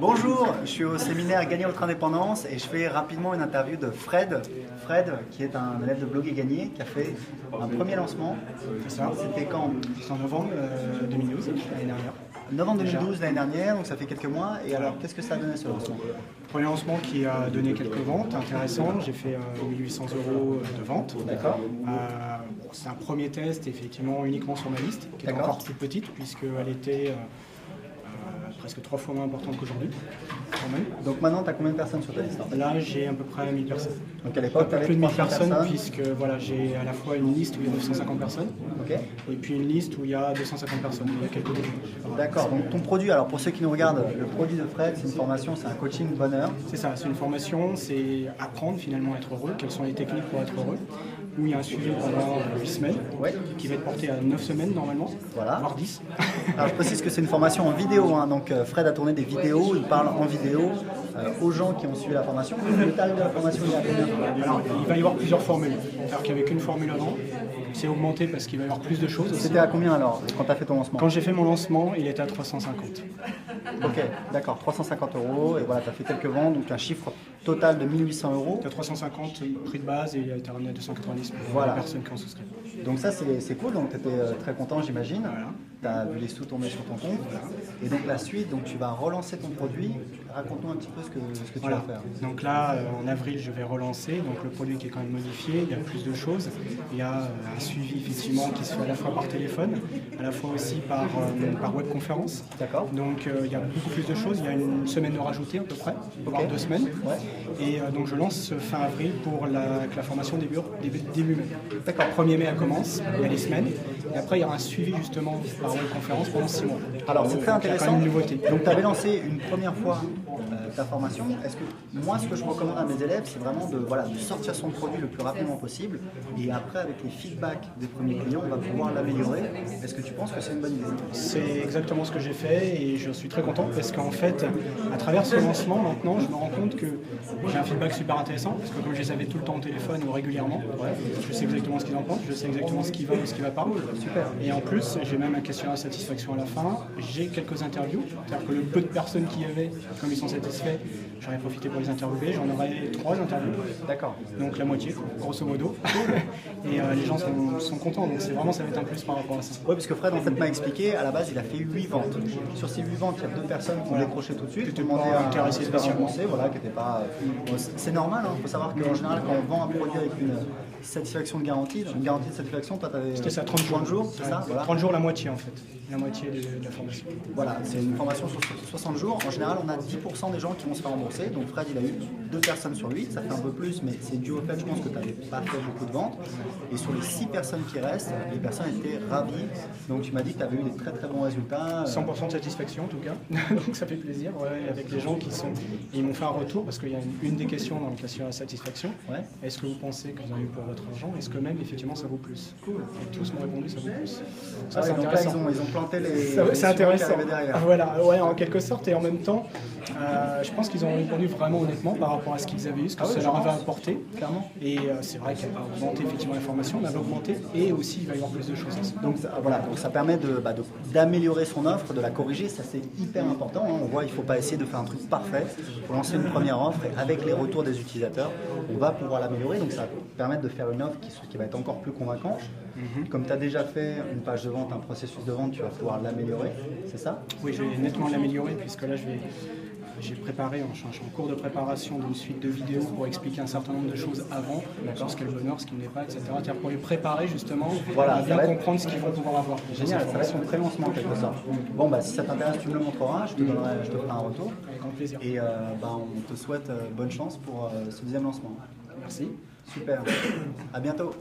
Bonjour, je suis au séminaire Gagner votre indépendance et je fais rapidement une interview de Fred. Fred, qui est un élève de Blog et Gagner, qui a fait un premier lancement. C'était quand? C'est en novembre 2012, l'année dernière. Novembre 2012, l'année dernière, donc ça fait quelques mois. Et alors, qu'est-ce que ça a donné ce lancement? Premier lancement qui a donné quelques ventes intéressantes. J'ai fait 1800 € de vente. D'accord. C'est un premier test, effectivement, uniquement sur ma liste, qui est encore plus petite, puisqu'elle était presque 3 fois moins importante qu'aujourd'hui. Donc maintenant, tu as combien de personnes sur ta liste? Là, j'ai à peu près 1000 personnes. Donc à l'époque, tu avais plus de 1000 personnes, puisque voilà, j'ai à la fois une liste où il y a 950 personnes, et puis une liste où il y a 250 personnes. Il y a quelques débuts. D'accord, donc ton produit, alors pour ceux qui nous regardent, le produit de Fred, c'est une formation, c'est un coaching bonheur. C'est ça, c'est une formation, c'est apprendre finalement à être heureux, quelles sont les techniques pour être heureux, où il y a un suivi pendant 8 semaines, qui va être porté à 9 semaines normalement, voire 10. Alors je précise que c'est une formation en vidéo, hein, donc Fred a tourné des vidéos, il parle en vidéo aux gens qui ont suivi la formation. Le tarif de la formation, il est à combien? Alors, il va y avoir plusieurs formules, c'est-à-dire qu'il n'y avait qu'une formule avant, c'est augmenté parce qu'il va y avoir plus de choses aussi. C'était à combien alors, quand tu as fait ton lancement? Quand j'ai fait mon lancement, il était à 350. Ok, d'accord, 350 €, et voilà, tu as fait quelques ventes, donc un chiffre total de 1800 €. Tu as 350 prix de base et il a été ramené à 290 pour les personnes qui ont souscrit. Donc ça c'est cool, donc tu étais très content j'imagine, tu as vu les sous tomber sur ton compte, et donc la suite, donc tu vas relancer ton produit, raconte-nous un petit peu ce que tu vas faire. Donc là, en avril, je vais relancer, donc le produit qui est quand même modifié, il y a plus de choses, il y a un suivi effectivement qui se fait à la fois par téléphone, à la fois aussi par webconférence. D'accord. Donc il y a beaucoup plus de choses, il y a une semaine de rajouter à peu près, voire 2 semaines. Et donc je lance fin avril pour que la formation début mai. D'accord. 1er mai elle commence, il y a les semaines, et après il y aura un suivi justement par webconférence pendant 6 mois. Alors c'est très intéressant, une nouveauté. Donc tu avais lancé une première fois ta formation. Est-ce que moi ce que je recommande à mes élèves, c'est vraiment de sortir son produit le plus rapidement possible, et après avec les feedbacks des premiers clients, on va pouvoir l'améliorer. Est-ce que tu penses que c'est une bonne idée? C'est exactement ce que j'ai fait et je suis très content parce qu'en fait, à travers ce lancement, maintenant, je me rends compte que j'ai un feedback super intéressant parce que comme je les avais tout le temps au téléphone ou régulièrement, je sais exactement ce qu'ils en pensent, je sais exactement ce qui va ou ce qui ne va pas. Super. Et en plus, j'ai même un questionnaire de satisfaction à la fin, j'ai quelques interviews, c'est-à-dire que le peu de personnes qu'il y avait, comme ils sont satisfaits, j'aurais profité pour les interviewer, j'en aurai 3 interviews. D'accord. Donc la moitié, grosso modo. Et les gens sont contents, donc vraiment ça va être un plus par rapport à ça. Oui, parce que Fred en fait m'a expliqué, à la base il a fait 8 ventes. Sur ces 8 ventes, il y a 2 personnes qui ont décroché tout de suite, qui ont demandé à intéressé spécialement. Voilà, qui n'était pas. C'est normal, il faut savoir qu'en général quand on vend un produit avec une satisfaction de garantie, une garantie de satisfaction, toi tu avais. C'était ça, 30 jours, c'est ça, voilà. 30 jours la moitié en fait, la moitié de la formation. Voilà, c'est une formation sur 60 jours. En général, on a 10% des gens qui vont se faire rembourser. Donc Fred, il a eu 2 personnes sur 8, ça fait un peu plus, mais c'est dû au fait, je pense, que tu n'avais pas fait beaucoup de ventes. Et sur les 6 personnes qui restent, les personnes étaient ravies. Donc tu m'as dit que tu avais eu des très très bons résultats. 100% de satisfaction en tout cas, donc ça fait plaisir, avec les gens qui sont... Et ils m'ont fait un retour parce qu'il y a une des questions dans le questionnaire de satisfaction. Est-ce que vous pensez que vous en avez eu pour votre argent? Est-ce que même effectivement ça vaut plus? Cool. Et tous m'ont répondu ça vaut plus. Ça, c'est intéressant. Là, ils ont planté les c'est intéressant. Derrière. Voilà, en quelque sorte, et en même temps, je pense qu'ils ont répondu vraiment honnêtement par rapport à ce qu'ils avaient eu, ce que ça leur avait apporté, clairement. Et c'est vrai qu'elle va augmenter effectivement l'information, elle va augmenter, et aussi il va y avoir plus de choses. Donc voilà, donc ça permet d'améliorer son offre, de la corriger, ça c'est hyper important. On voit, il ne faut pas essayer de faire un truc parfait. Il faut lancer une première offre et avec les retours des utilisateurs, on va pouvoir l'améliorer. Donc ça va permettre de faire une offre qui va être encore plus convaincante. Comme tu as déjà fait une page de vente, un processus de vente, tu vas pouvoir l'améliorer, c'est ça? Oui, je vais nettement l'améliorer puisque là j'ai préparé, je suis en cours de préparation d'une suite de vidéos pour expliquer un certain nombre de choses avant, sur ce qu'est le bonheur, ce qui n'est pas, etc. C'est-à-dire pour les préparer justement, à bien comprendre ce qu'ils vont pouvoir avoir. Génial, ça va être un pré-lancement en quelque sorte. Bon, si ça t'intéresse, tu me le montreras, je te ferai un retour. Avec grand plaisir. Et on te souhaite bonne chance pour ce deuxième lancement. Merci. Super, à bientôt.